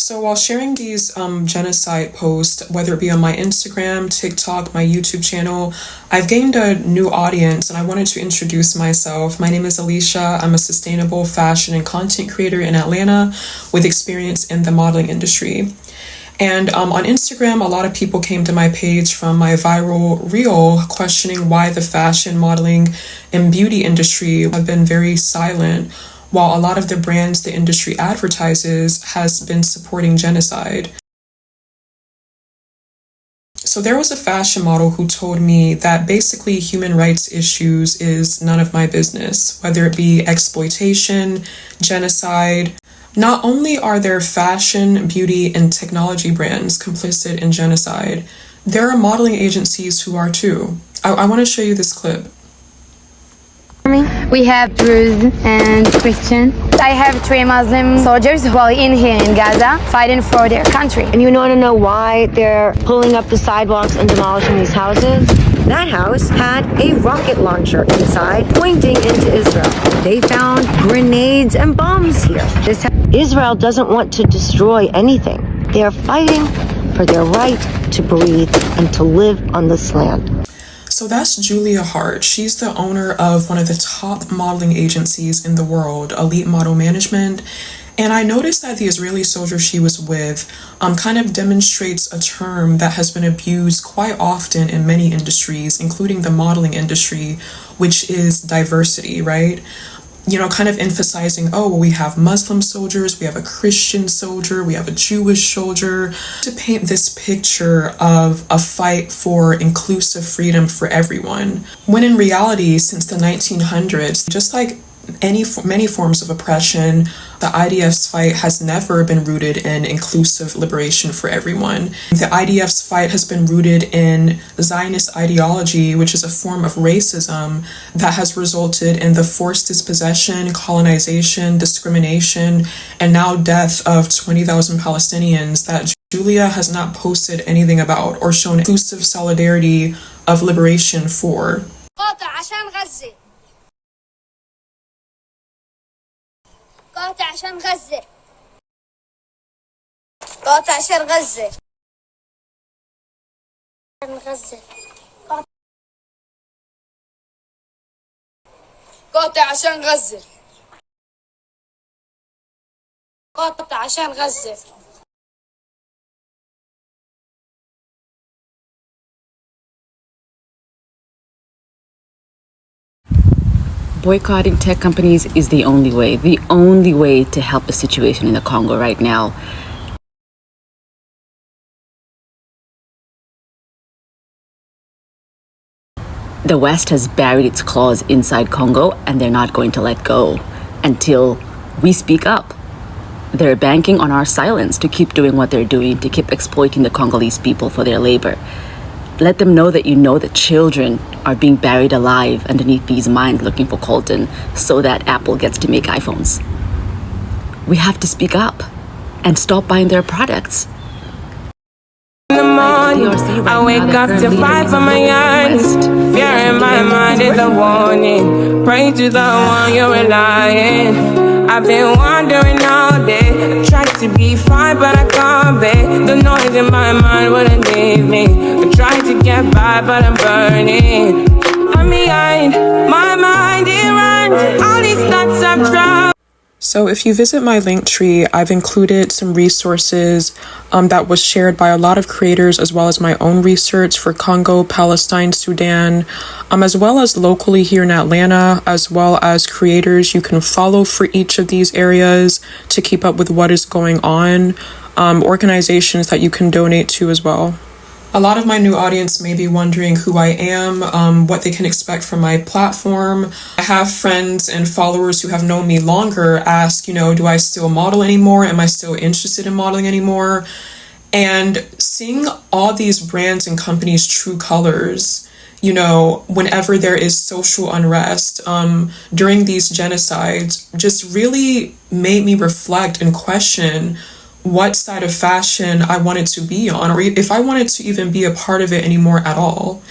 So while sharing these genocide posts, whether it be on my Instagram, TikTok, my YouTube channel, I've gained a new audience and I wanted to introduce myself. My name is Alicia. I'm a sustainable fashion and content creator in Atlanta with experience in the modeling industry. And on Instagram, a lot of people came to my page from my viral reel questioning why the fashion, modeling, and beauty industry have been very silent, while a lot of the brands the industry advertises has been supporting genocide. So there was a fashion model who told me that basically human rights issues is none of my business, whether it be exploitation, genocide. Not only are there fashion, beauty, and technology brands complicit in genocide, there are modeling agencies who are too. I want to show you this clip. We have Druze and Christian. I have 3 Muslim soldiers who are in here in Gaza fighting for their country. And you want to know why they're pulling up the sidewalks and demolishing these houses? That house had a rocket launcher inside pointing into Israel. They found grenades and bombs here. Israel doesn't want to destroy anything. They are fighting for their right to breathe and to live on this land. So that's Julia Hart. She's the owner of one of the top modeling agencies in the world, Elite Model Management. And I noticed that the Israeli soldier she was with kind of demonstrates a term that has been abused quite often in many industries, including the modeling industry, which is diversity, right? You know, kind of emphasizing, oh, well, we have Muslim soldiers, we have a Christian soldier, we have a Jewish soldier, to paint this picture of a fight for inclusive freedom for everyone. When in reality, since the 1900s, just like many forms of oppression, the IDF's fight has never been rooted in inclusive liberation for everyone. The IDF's fight has been rooted in Zionist ideology, which is a form of racism that has resulted in the forced dispossession, colonization, discrimination, and now death of 20,000 Palestinians that Julia has not posted anything about or shown inclusive solidarity of liberation for. قاطع عشان غزة قاطع عشان غزة غزة قاطع عشان غزة قاطع عشان غزة. Boycotting tech companies is the only way to help the situation in the Congo right now. The West has buried its claws inside Congo, and they're not going to let go until we speak up. They're banking on our silence to keep doing what they're doing, to keep exploiting the Congolese people for their labor. Let them know that you know that children are being buried alive underneath these mines looking for coltan so that Apple gets to make iPhones. We have to speak up and stop buying their products. In the morning, I wake up to fight for my earnings. Fear in my mind is a warning. Pray to the one you're relying. I've been wandering all day. Tried to be fine, but I can't be. The noise in my mind wouldn't leave me. I tried to get by, but I'm burning. I'm behind, my mind it runs. All these thoughts I've tried. So if you visit my Linktree, I've included some resources that was shared by a lot of creators, as well as my own research for Congo, Palestine, Sudan, as well as locally here in Atlanta, as well as creators you can follow for each of these areas to keep up with what is going on, organizations that you can donate to as well. A lot of my new audience may be wondering who I am, what they can expect from my platform. I have friends and followers who have known me longer ask, do I still model anymore? Am I still interested in modeling anymore? And seeing all these brands and companies' true colors, whenever there is social unrest during these genocides, just really made me reflect and question what side of fashion I wanted to be on, or if I wanted to even be a part of it anymore at all.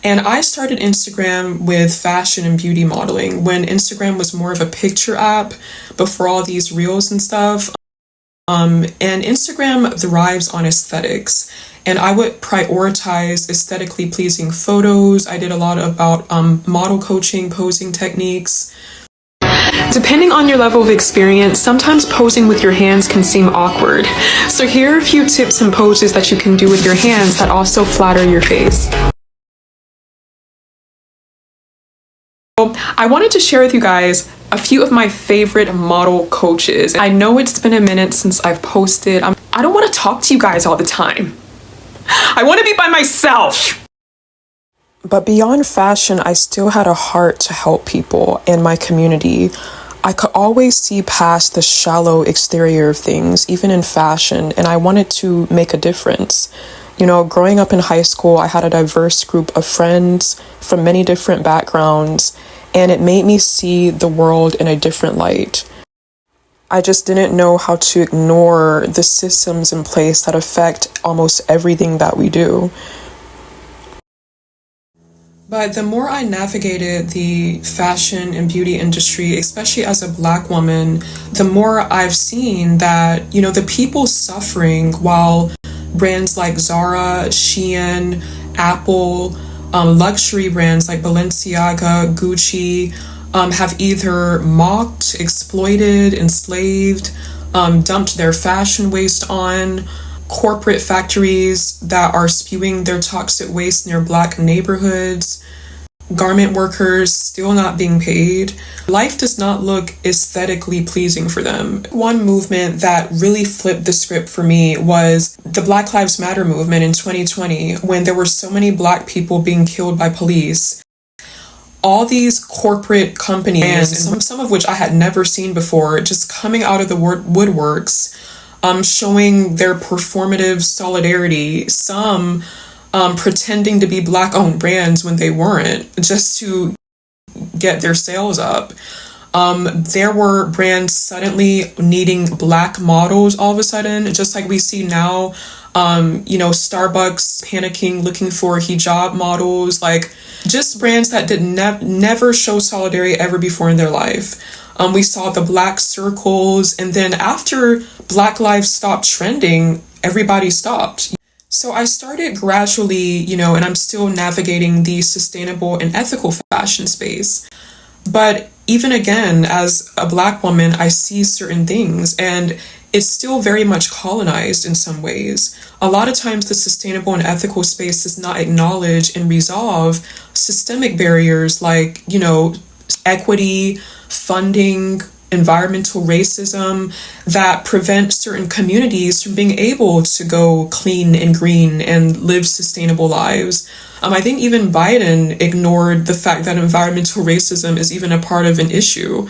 And I started Instagram with fashion and beauty modeling when Instagram was more of a picture app before all these reels and stuff. And Instagram thrives on aesthetics. And I would prioritize aesthetically pleasing photos. I did a lot about model coaching, posing techniques. Depending on your level of experience, sometimes posing with your hands can seem awkward. So here are a few tips and poses that you can do with your hands that also flatter your face. I wanted to share with you guys a few of my favorite model coaches. I know it's been a minute since I've posted. I don't want to talk to you guys all the time. I want to be by myself. But beyond fashion, I still had a heart to help people and my community. I could always see past the shallow exterior of things, even in fashion, and I wanted to make a difference. You know, growing up in high school, I had a diverse group of friends from many different backgrounds, and it made me see the world in a different light. I just didn't know how to ignore the systems in place that affect almost everything that we do. But the more I navigated the fashion and beauty industry, especially as a Black woman, the more I've seen that, you know, the people suffering while brands like Zara, Shein, Apple, luxury brands like Balenciaga, Gucci, have either mocked, exploited, enslaved, dumped their fashion waste on corporate factories that are spewing their toxic waste near Black neighborhoods, garment workers still not being paid. Life does not look aesthetically pleasing for them. One movement that really flipped the script for me was the Black Lives Matter movement in 2020, when there were so many Black people being killed by police. All these corporate companies, and some of which I had never seen before, just coming out of the woodworks, showing their performative solidarity, some pretending to be Black-owned brands when they weren't, just to get their sales up. There were brands suddenly needing Black models all of a sudden, just like we see now, you know, Starbucks panicking, looking for hijab models, like just brands that did never show solidarity ever before in their life. We saw the Black circles, and then after Black lives stopped trending, everybody stopped. So I started gradually, you know, and I'm still navigating the sustainable and ethical fashion space. But even again, as a Black woman, I see certain things, and it's still very much colonized in some ways. A lot of times the sustainable and ethical space does not acknowledge and resolve systemic barriers like, you know, equity, funding, environmental racism that prevent certain communities from being able to go clean and green and live sustainable lives. I think even Biden ignored the fact that environmental racism is even a part of an issue.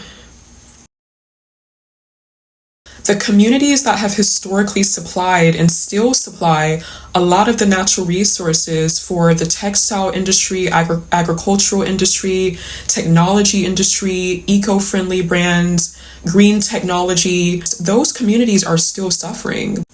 The communities that have historically supplied and still supply a lot of the natural resources for the textile industry, agricultural industry, technology industry, eco-friendly brands, green technology, those communities are still suffering.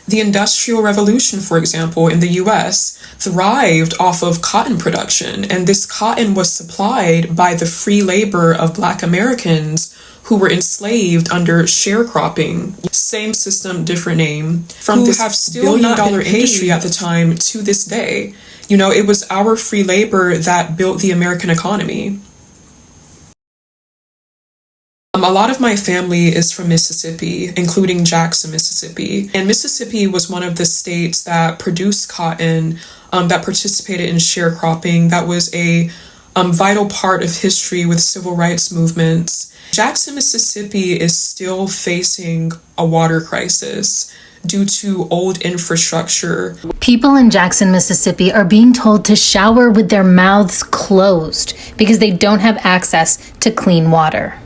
The Industrial Revolution, for example, in the US, thrived off of cotton production, and this cotton was supplied by the free labor of Black Americans who were enslaved under sharecropping. Same system, different name. From this have still billion-dollar industry at the time to this day. You know, it was our free labor that built the American economy. A lot of my family is from Mississippi, including Jackson, Mississippi. And Mississippi was one of the states that produced cotton, that participated in sharecropping. That was a vital part of history with civil rights movements. Jackson, Mississippi is still facing a water crisis due to old infrastructure. People in Jackson, Mississippi are being told to shower with their mouths closed because they don't have access to clean water.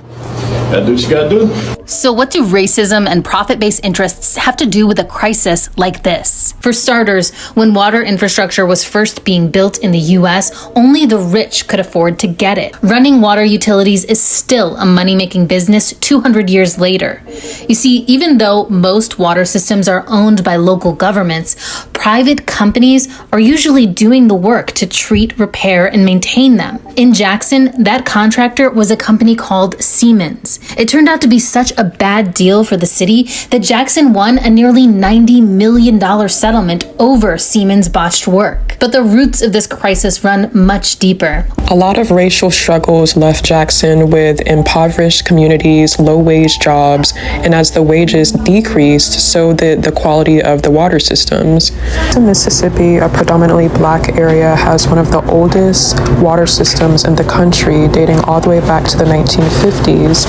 Gotta do what you gotta do. So what do racism and profit-based interests have to do with a crisis like this? For starters, when water infrastructure was first being built in the US, only the rich could afford to get it. Running water utilities is still a money-making business 200 years later. You see, even though most water systems are owned by local governments, private companies are usually doing the work to treat, repair, and maintain them. In Jackson, that contractor was a company called Siemens. It turned out to be such a bad deal for the city that Jackson won a nearly $90 million settlement over Siemens' botched work. But the roots of this crisis run much deeper. A lot of racial struggles left Jackson with impoverished communities, low-wage jobs, and as the wages decreased, so did the quality of the water systems. In Mississippi, a predominantly black area, has one of the oldest water systems in the country, dating all the way back to the 1950s.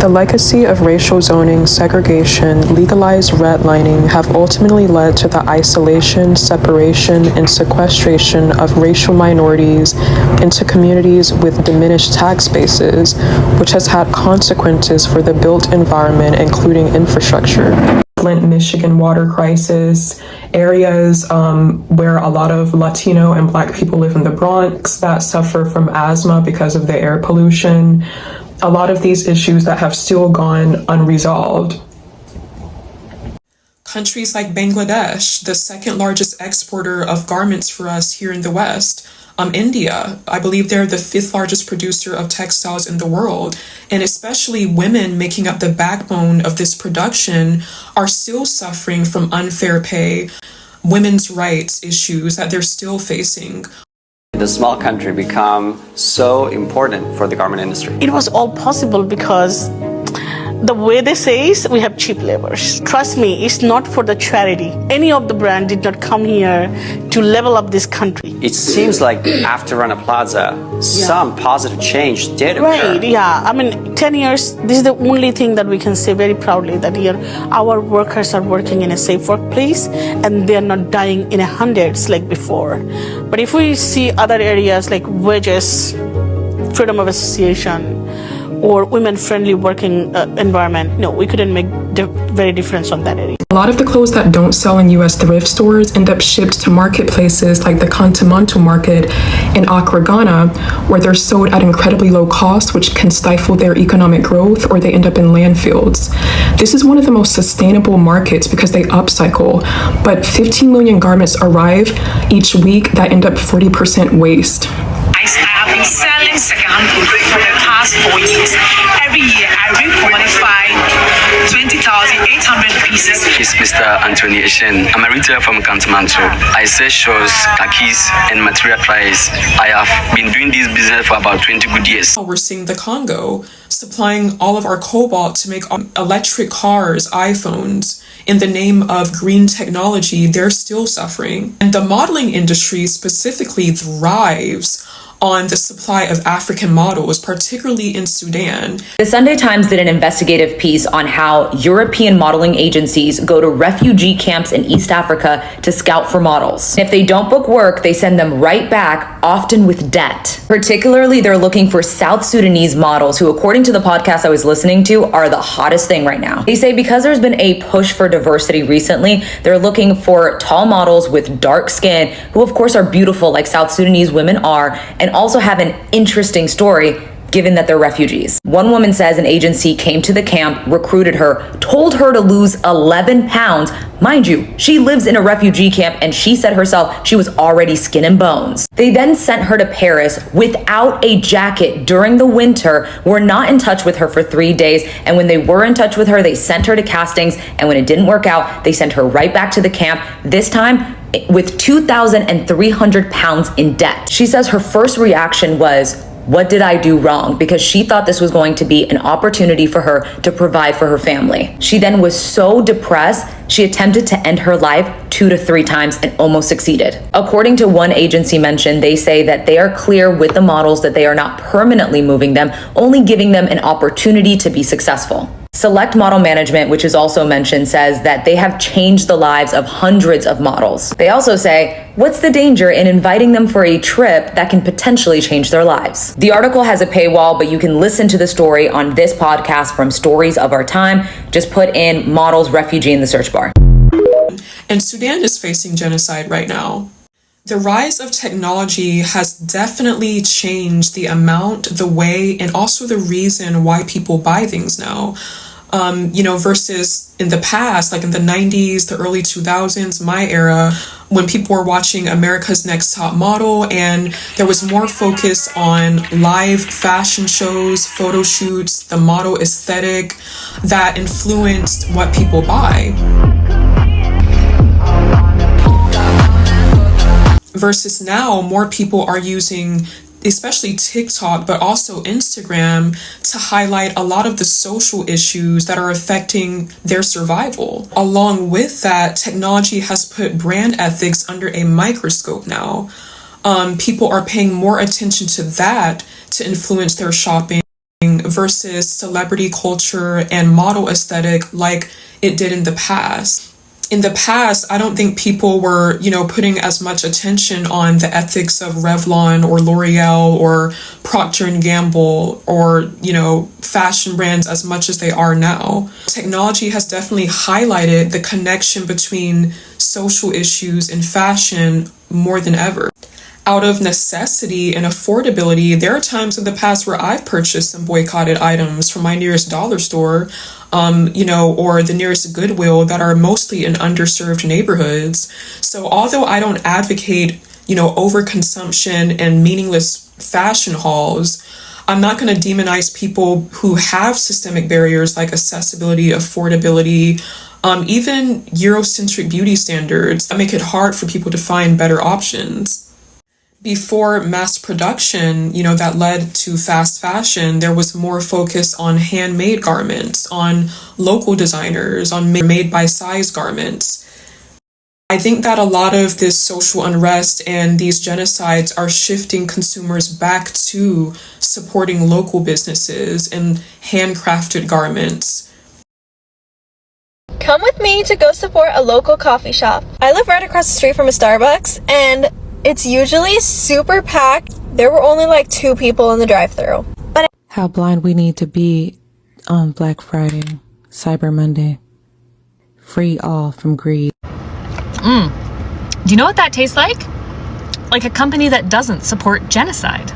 The legacy of racial zoning, segregation, legalized redlining have ultimately led to the isolation, separation, and sequestration of racial minorities into communities with diminished tax bases, which has had consequences for the built environment, including infrastructure. Flint, Michigan water crisis, areas where a lot of Latino and Black people live in the Bronx that suffer from asthma because of the air pollution. A lot of these issues that have still gone unresolved. Countries like Bangladesh, the second largest exporter of garments for us here in the West. India, I believe they're the 5th largest producer of textiles in the world. And especially women making up the backbone of this production are still suffering from unfair pay, women's rights issues that they're still facing. The small country become so important for the garment industry. It was all possible because the way they say is we have cheap laborers. Trust me, it's not for the charity. Any of the brand did not come here to level up this country. It seems like after Rana Plaza, some positive change did occur. Right, yeah. I mean, 10 years, this is the only thing that we can say very proudly, that here our workers are working in a safe workplace and they're not dying in hundreds like before. But if we see other areas like wages, freedom of association, or women-friendly working environment, no, we couldn't make very difference on that area. A lot of the clothes that don't sell in U.S. thrift stores end up shipped to marketplaces like the Continental Market in Accra, Ghana, where they're sold at incredibly low cost, which can stifle their economic growth, or they end up in landfills. This is one of the most sustainable markets because they upcycle, but 15 million garments arrive each week that end up 40% waste. I have been selling secondhand clothes for the past 4 years. Every year I requalify 20,800 pieces. It's Mr. Anthony Eshen. I'm a retailer from Kantamanto. I sell shorts, khakis, and material pliers. I have been doing this business for about 20 good years. We're seeing the Congo supplying all of our cobalt to make electric cars, iPhones. In the name of green technology, they're still suffering. And the modeling industry specifically thrives on the supply of African models, particularly in Sudan. The Sunday Times did an investigative piece on how European modeling agencies go to refugee camps in East Africa to scout for models. If they don't book work, they send them right back, often with debt. Particularly, they're looking for South Sudanese models who, according to the podcast I was listening to, are the hottest thing right now. They say because there's been a push for diversity recently, they're looking for tall models with dark skin, who of course are beautiful like South Sudanese women are, and also have an interesting story given that they're refugees. One woman says an agency came to the camp, recruited her, told her to lose 11 pounds. Mind you, she lives in a refugee camp and she said herself she was already skin and bones. They then sent her to Paris without a jacket during the winter, were not in touch with her for 3 days, and when they were in touch with her, they sent her to castings, and when it didn't work out, they sent her right back to the camp, this time with 2,300 pounds in debt. She says her first reaction was, what did I do wrong? Because she thought this was going to be an opportunity for her to provide for her family. She then was so depressed, she attempted to end her life 2 to 3 times and almost succeeded. According to one agency mentioned, they say that they are clear with the models that they are not permanently moving them, only giving them an opportunity to be successful. Select Model Management, which is also mentioned, says that they have changed the lives of hundreds of models. They also say, what's the danger in inviting them for a trip that can potentially change their lives? The article has a paywall, but you can listen to the story on this podcast from Stories of Our Time. Just put in models refugee in the search bar. And Sudan is facing genocide right now. The rise of technology has definitely changed the amount, the way, and also the reason why people buy things now. Versus in the past, like in the 90s, the early 2000s, my era, when people were watching America's Next Top Model, and there was more focus on live fashion shows, photo shoots, the model aesthetic that influenced what people buy. Versus now, more people are using especially TikTok, but also Instagram, to highlight a lot of the social issues that are affecting their survival. Along with that, technology has put brand ethics under a microscope now. People are paying more attention to that to influence their shopping versus celebrity culture and model aesthetic like it did in the past. In the past, I don't think people were, putting as much attention on the ethics of Revlon or L'Oreal or Procter & Gamble or, fashion brands as much as they are now. Technology has definitely highlighted the connection between social issues and fashion more than ever. Out of necessity and affordability, there are times in the past where I've purchased some boycotted items from my nearest dollar store, or the nearest Goodwill that are mostly in underserved neighborhoods. So although I don't advocate, overconsumption and meaningless fashion hauls, I'm not going to demonize people who have systemic barriers like accessibility, affordability, even Eurocentric beauty standards that make it hard for people to find better options. Before mass production, that led to fast fashion, there was more focus on handmade garments, on local designers, on made by size garments. I think that a lot of this social unrest and these genocides are shifting consumers back to supporting local businesses and handcrafted garments. Come with me to go support a local coffee shop. I live right across the street from a Starbucks, and it's usually super packed. There were only like 2 people in the drive-thru. But how blind we need to be on Black Friday, Cyber Monday. Free all from greed. Do you know what that tastes like? Like a company that doesn't support genocide.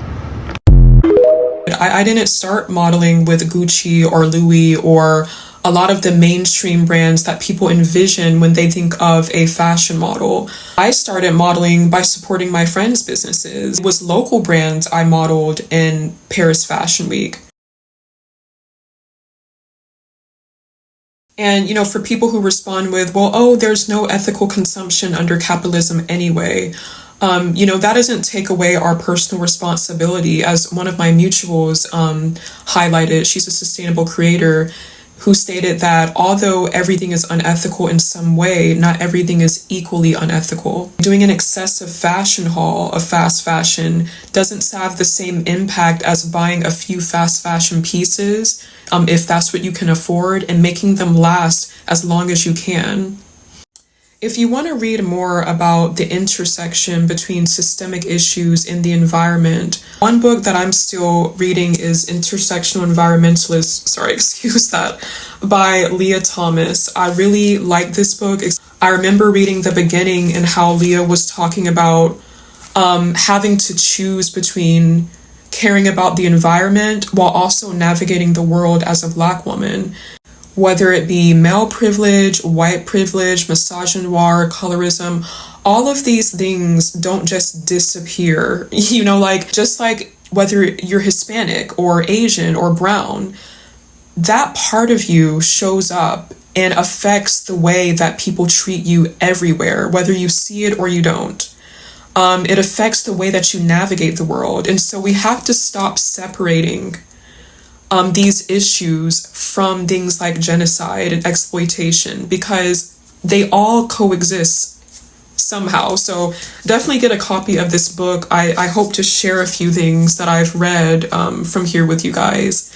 I didn't start modeling with Gucci or Louis or a lot of the mainstream brands that people envision when they think of a fashion model. I started modeling by supporting my friends' businesses. It was local brands I modeled in Paris Fashion Week. And, for people who respond with, well, there's no ethical consumption under capitalism anyway. That doesn't take away our personal responsibility. As one of my mutuals highlighted, she's a sustainable creator, who stated that although everything is unethical in some way, not everything is equally unethical. Doing an excessive fashion haul of fast fashion doesn't have the same impact as buying a few fast fashion pieces, if that's what you can afford, and making them last as long as you can. If you want to read more about the intersection between systemic issues in the environment, one book that I'm still reading is Intersectional Environmentalist, by Leah Thomas. I really like this book. I remember reading the beginning and how Leah was talking about having to choose between caring about the environment while also navigating the world as a Black woman. Whether it be male privilege, white privilege, misogynoir, colorism, all of these things don't just disappear. Just like whether you're Hispanic or Asian or brown, that part of you shows up and affects the way that people treat you everywhere, whether you see it or you don't. It affects the way that you navigate the world. And so we have to stop separating these issues from things like genocide and exploitation, because they all coexist somehow. So definitely get a copy of this book. I hope to share a few things that I've read from here with you guys.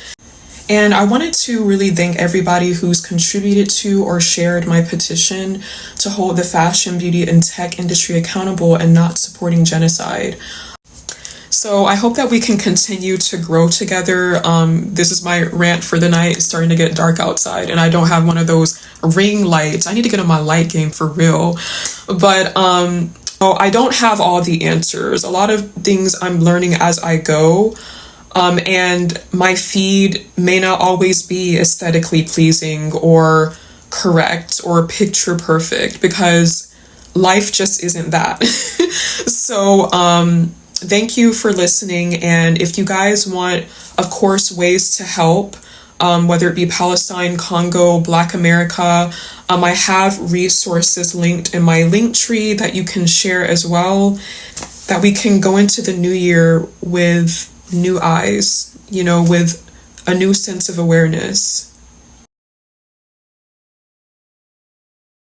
And I wanted to really thank everybody who's contributed to or shared my petition to hold the fashion, beauty, and tech industry accountable and not supporting genocide. So I hope that we can continue to grow together. This is my rant for the night. It's starting to get dark outside and I don't have one of those ring lights. I need to get on my light game for real. But I don't have all the answers. A lot of things I'm learning as I go. And my feed may not always be aesthetically pleasing or correct or picture perfect, because life just isn't that. So, thank you for listening. And if you guys want, of course, ways to help, whether it be Palestine, Congo, Black America, I have resources linked in my link tree that you can share as well, that we can go into the new year with new eyes, with a new sense of awareness.